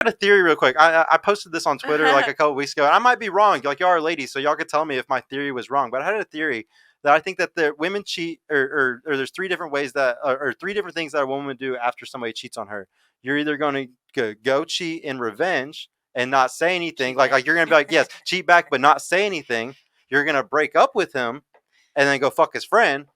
got a theory real quick. I posted this on Twitter like a couple weeks ago, and I might be wrong. Like, y'all are ladies, so y'all could tell me if my theory was wrong. But I had a theory that I think that the women cheat, or there's three different ways that, or three different things that a woman would do after somebody cheats on her. You're either going to go cheat in revenge and not say anything, like you're going to be like, yes, cheat back, but not say anything. You're going to break up with him and then go fuck his friend,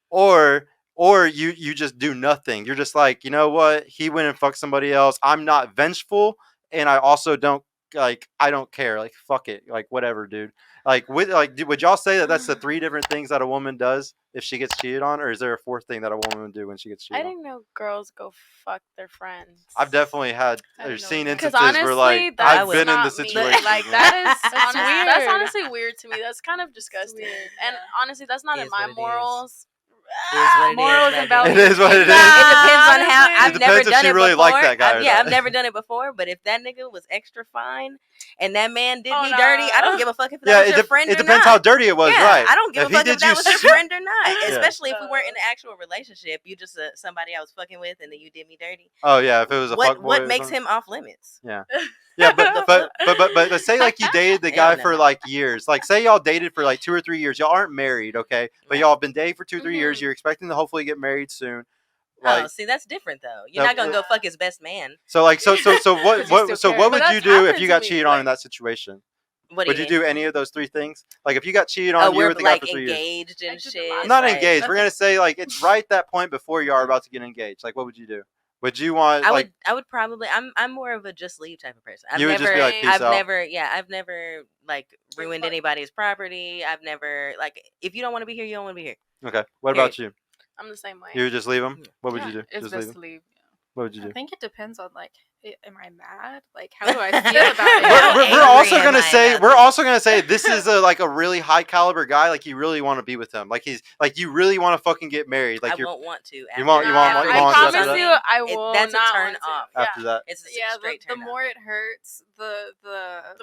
or you just do nothing. You're just like, you know what? He went and fucked somebody else. I'm not vengeful, and I also don't I don't care. Like, fuck it. Like, whatever, dude. Like, would y'all say that that's the three different things that a woman does if she gets cheated on, or is there a fourth thing that a woman would do when she gets cheated I on? didn't know girls go fuck their friends. I've definitely had seen instances honestly, where like I've been in the situation. Like that is weird. That's honestly weird to me. That's kind of disgusting. And honestly, that's not in my morals. Morals and values. It is what it is. It depends on how. I've never done it really before. Like that guy I've never done it before. But if that nigga was extra fine and that man did me dirty, I don't give a fuck if that was your friend or not. It depends how dirty it was, right? I don't give a fuck if that was your friend or not. Especially if we weren't in an actual relationship. You just somebody I was fucking with, and then you did me dirty. Oh yeah, if it was a fuck boy. What makes him off limits? Yeah. Yeah, but say like you dated the guy for like years. Like, say y'all dated for like 2 or 3 years. Y'all aren't married, okay? But y'all have been dating for 2 or 3 years. You're expecting to hopefully get married soon. Like, see, that's different though. You're not gonna go fuck his best man. So like, so what would you do if you got cheated on in that situation? Would you do any of those three things? Like, if you got cheated on, you were with the guy for 3 years. Engaged and shit. Not engaged. We're gonna say like it's right that point before you are about to get engaged. Like, what would you do? Would you want? I would probably. I'm more of a just leave type of person. Just be like, peace out. I've never like ruined anybody's property. I've never like, if you don't want to be here, you don't want to be here. Okay. What about you? I'm the same way. You would just leave them? What would you do? It's best to leave. What would you do? I think it depends on like, am I mad? Like, how do I feel about it? We're also gonna say this is a really high caliber guy. Like, you really want to be with him. Like, he's like, you really want to fucking get married. Like, I won't want to. You won't. I promise you, I will. That's not a turn off. After that, it's a straight the turn more it hurts, the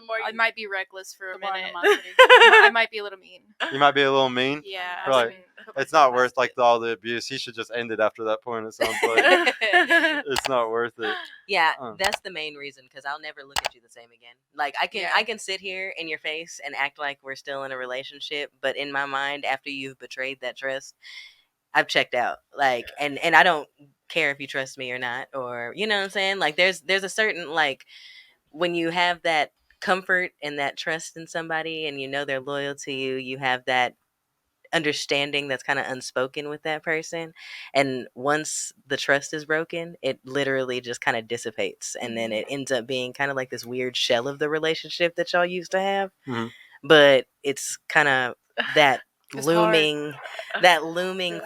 more I might be reckless for a minute. I I might be a little mean. You might be a little mean. Yeah. Right. It's not worth like all the abuse. He should just end it after that point. It sounds like it's not worth it. Yeah, that's the main reason, because I'll never look at you the same again. Like, I can sit here in your face and act like we're still in a relationship, but in my mind, after you've betrayed that trust, I've checked out. Like, and I don't care if you trust me or not, or you know what I'm saying? Like, there's a certain, like, when you have that comfort and that trust in somebody, and you know they're loyal to you, you have that understanding that's kind of unspoken with that person, and once the trust is broken, it literally just kind of dissipates, and then it ends up being kind of like this weird shell of the relationship that y'all used to have. But it's kind of that looming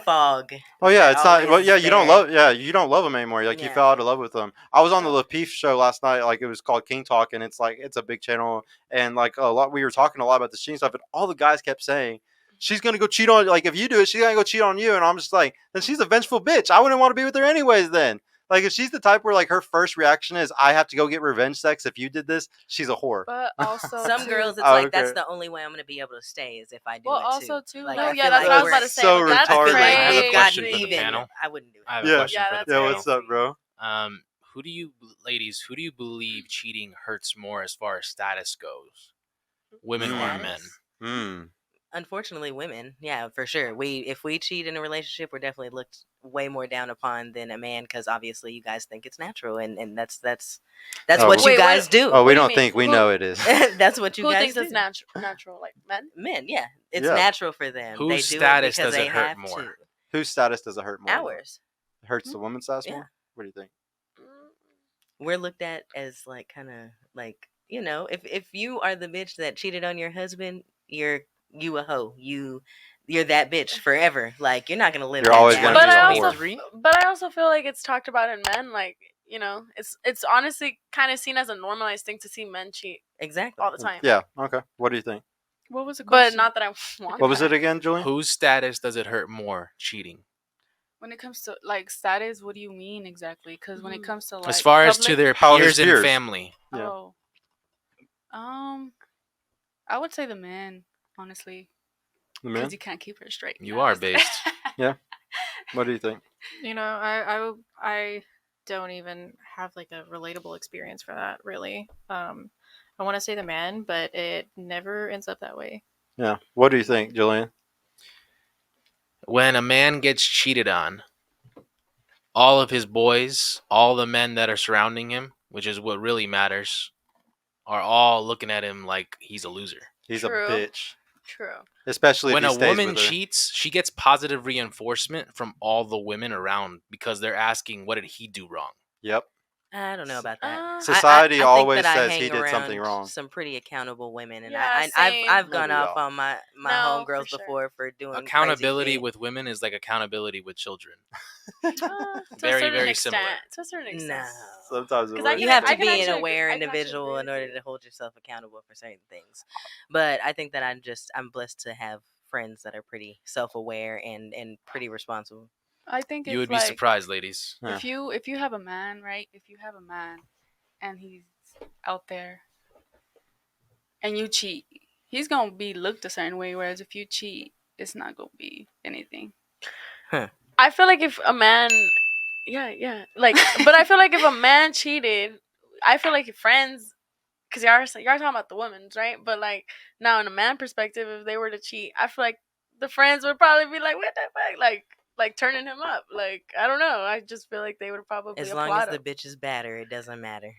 fog. Oh yeah, it's not. Well, yeah, you don't love them anymore. Like, you fell out of love with them. I was on the Lapeef show last night. Like, it was called King Talk, and it's like, it's a big channel, and like we were talking a lot about the cheating stuff, and all the guys kept saying, she's gonna go cheat on, like, if you do it, she's gonna go cheat on you. And I'm just like, then she's a vengeful bitch. I wouldn't want to be with her anyways then. Like, if she's the type where like her first reaction is, I have to go get revenge sex if you did this, she's a whore. But also some girls, it's like, that's the only way I'm gonna be able to stay, is if I do it too. Also too, like, that's what I was about to say. So that's retarded. crazy. I have a question for the panel. I wouldn't do it. I have a question for the panel. What's up, bro? Who do you believe cheating hurts more as far as status goes? Women or men? Unfortunately, women. Yeah, for sure. If we cheat in a relationship, we're definitely looked way more down upon than a man, because obviously you guys think it's natural, and that's what you guys do. Oh, we don't think, we know it is. That's what you Who guys thinks it's natural? Like men? Men, yeah. It's natural for them. Whose they do status it does they it hurt have more? to. Whose status does it hurt more? Ours. It hurts the woman's status more? What do you think? We're looked at as like, kind of like, you know, if you are the bitch that cheated on your husband, you're a hoe. You're that bitch forever. Like, you're not gonna live. You're always gonna be. But I also feel like it's talked about in men. Like, you know, it's honestly kind of seen as a normalized thing to see men cheat. Exactly. All the time. Yeah. Okay. What do you think? What was the question? But not that I want. What was it again, Julian? Whose status does it hurt more? Cheating. When it comes to like status, what do you mean exactly? Because when it comes to like, as far as to their peers and family. Yeah. I would say the man, honestly. Because you can't keep her straight. You are based. Yeah. What do you think? You know, don't even have like a relatable experience for that, really. I want to say the man, but it never ends up that way. Yeah. What do you think, Julian? When a man gets cheated on, all of his boys, all the men that are surrounding him, which is what really matters, are all looking at him like he's a loser. He's True. a bitch. True. Especially When if he a stays woman with her. cheats, she gets positive reinforcement from all the women around because they're asking, what did he do wrong? Yep. I don't know about that. Society I think always that I says hang he did something around wrong. some pretty accountable women, and Yeah, I've same. gone Maybe off y'all. on my No, homegirls for sure. before for doing Accountability crazy shit. with women is like accountability with children. To Very, a certain very extent. similar. To a certain extent. No. Sometimes it 'Cause I works. You can- have I to can be an actually aware I can actually individual agree in with order you. to hold yourself accountable for certain things. But I think that I'm blessed to have friends that are pretty self-aware and pretty responsible. I think You it's would be like surprised, ladies. Yeah. if you have a man, right? If you have a man and he's out there and you cheat, he's gonna be looked a certain way. Whereas if you cheat, it's not gonna be anything. I feel like if a man, yeah, like, but I feel like if a man cheated, I feel like friends, because y'all talking about the women's, right? But like now in a man perspective, if they were to cheat, I feel like the friends would probably be like, what the fuck, like turning him up. Like I don't know. I just feel like they would probably As long as applaud the him. bitch is batter, it doesn't matter.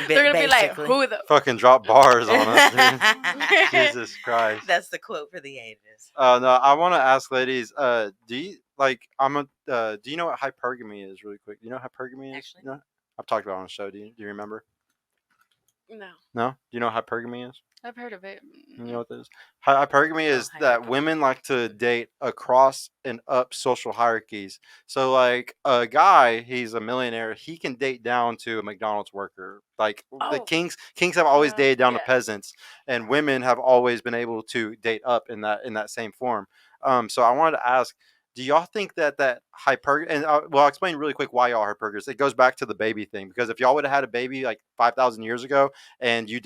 They're gonna be like, basically. who the Fucking drop bars on us, dude. Jesus Christ. That's the quote for the ages. No, I want to ask ladies, do you like do you know what hypergamy is really quick? Do you know what hypergamy is? Actually. You know? I've talked about it on the show. Do you remember? no. No? Do you know what hypergamy is? I've heard of it. You know what that is? Hypergamy is that hypergamy. women like to date across and up social hierarchies. So, like a guy, he's a millionaire. He can date down to a McDonald's worker. Like the Oh. kings have always dated down to Yeah. peasants, and women have always been able to date up in that same form. So I wanted to ask. Do y'all think that hyper and well, I'll explain really quick why y'all are hypergamous. It goes back to the baby thing because if y'all would have had a baby like 5,000 years ago and you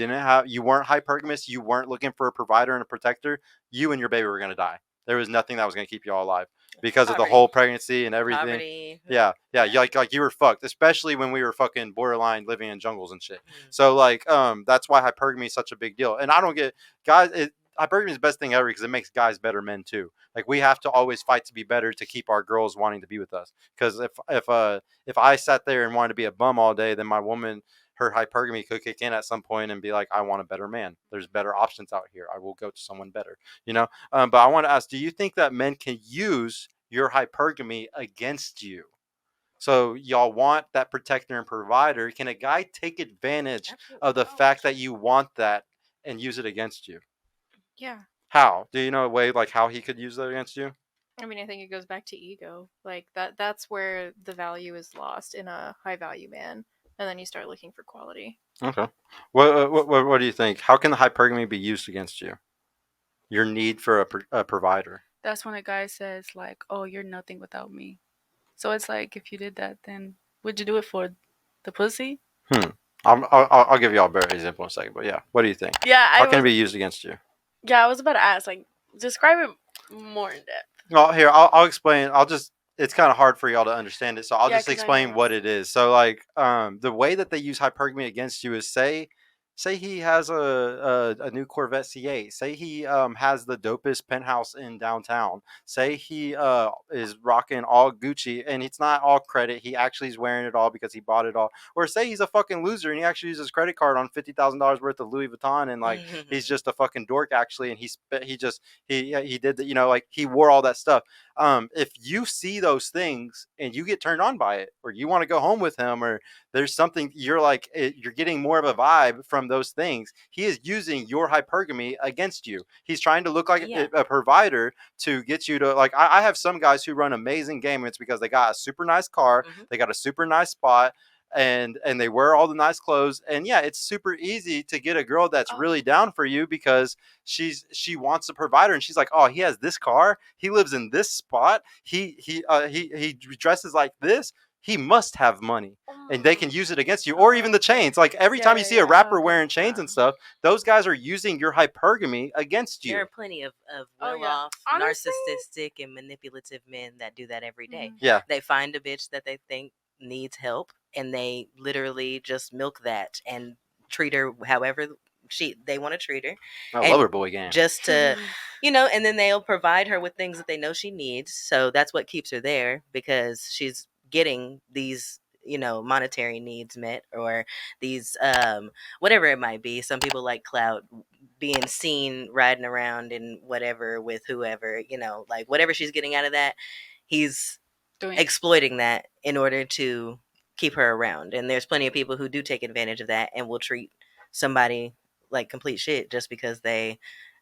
weren't hypergamous, you weren't looking for a provider and a protector, you and your baby were gonna die. There was nothing that was gonna keep y'all alive because of the Poverty. whole pregnancy and everything. Poverty. Yeah, like you were fucked, especially when we were fucking borderline living in jungles and shit. Mm. So like that's why hypergamy is such a big deal. And I don't get guys. Hypergamy is the best thing ever because it makes guys better men too. Like we have to always fight to be better to keep our girls wanting to be with us. Because if I sat there and wanted to be a bum all day, then my woman, her hypergamy could kick in at some point and be like, I want a better man. There's better options out here. I will go to someone better. You know. But I want to ask, do you think that men can use your hypergamy against you? So y'all want that protector and provider. Can a guy take advantage of the fact that you want that and use it against you? Yeah. How? Do you know a way like how he could use that against you? I mean, I think it goes back to ego. Like that's where the value is lost in a high value man. And then you start looking for quality. Okay. What do you think? How can the hypergamy be used against you? Your need for a provider. That's when a guy says like, "Oh, you're nothing without me." So it's like if you did that, then would you do it for the pussy? I'll give you all a better example in a second. But yeah, what do you think? Yeah, How can it be used against you? Yeah, I was about to ask, like, describe it more in depth. Well, here I'll explain. It's kind of hard for y'all to understand it, so I'll Yeah, just 'cause I explain know. what it is. So, like, the way that they use hypergamy against you is say he has a new Corvette C8. Say he has the dopest penthouse in downtown. Say he is rocking all Gucci and it's not all credit. He actually is wearing it all because he bought it all. Or say he's a fucking loser and he actually uses credit card on $50,000 worth of Louis Vuitton and like he's just a fucking dork actually and he did the, like he wore all that stuff. If you see those things and you get turned on by it or you want to go home with him or there's something you're getting more of a vibe from those things, he is using your hypergamy against you. He's trying to look like a provider to get you to like I have some guys who run amazing game. It's because they got a super nice car, they got a super nice spot, and they wear all the nice clothes. And yeah, it's super easy to get a girl that's really down for you because she wants a provider and she's like, oh, he has this car, he lives in this spot, he dresses like this, he must have money. And they can use it against you. Or even the chains. Like every time you see a rapper wearing chains and stuff, those guys are using your hypergamy against you. There are plenty of well-off, narcissistic, and manipulative men that do that every day. Yeah. They find a bitch that they think needs help, and they literally just milk that and treat her however they want to treat her. I And love her boy game. just to, and then they'll provide her with things that they know she needs. So that's what keeps her there, because she's getting these, monetary needs met, or these, whatever it might be. Some people like clout, being seen riding around and whatever with whoever, like whatever she's getting out of that, he's exploiting that in order to keep her around. And there's plenty of people who do take advantage of that and will treat somebody like complete shit just because they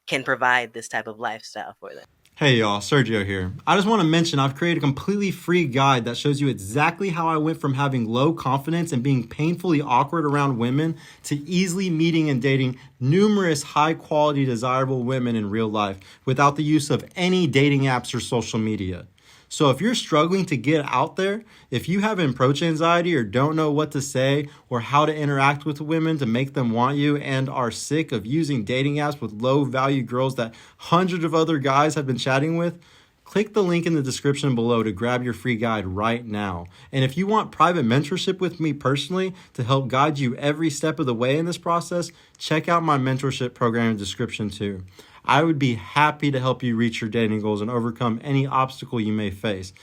can provide this type of lifestyle for them. Hey y'all, Sergio here. I just want to mention I've created a completely free guide that shows you exactly how I went from having low confidence and being painfully awkward around women to easily meeting and dating numerous high quality desirable women in real life without the use of any dating apps or social media. So if you're struggling to get out there, if you have approach anxiety or don't know what to say or how to interact with women to make them want you, and are sick of using dating apps with low value girls that hundreds of other guys have been chatting with, click the link in the description below to grab your free guide right now. And if you want private mentorship with me personally to help guide you every step of the way in this process, check out my mentorship program in the description too. I would be happy to help you reach your dating goals and overcome any obstacle you may face.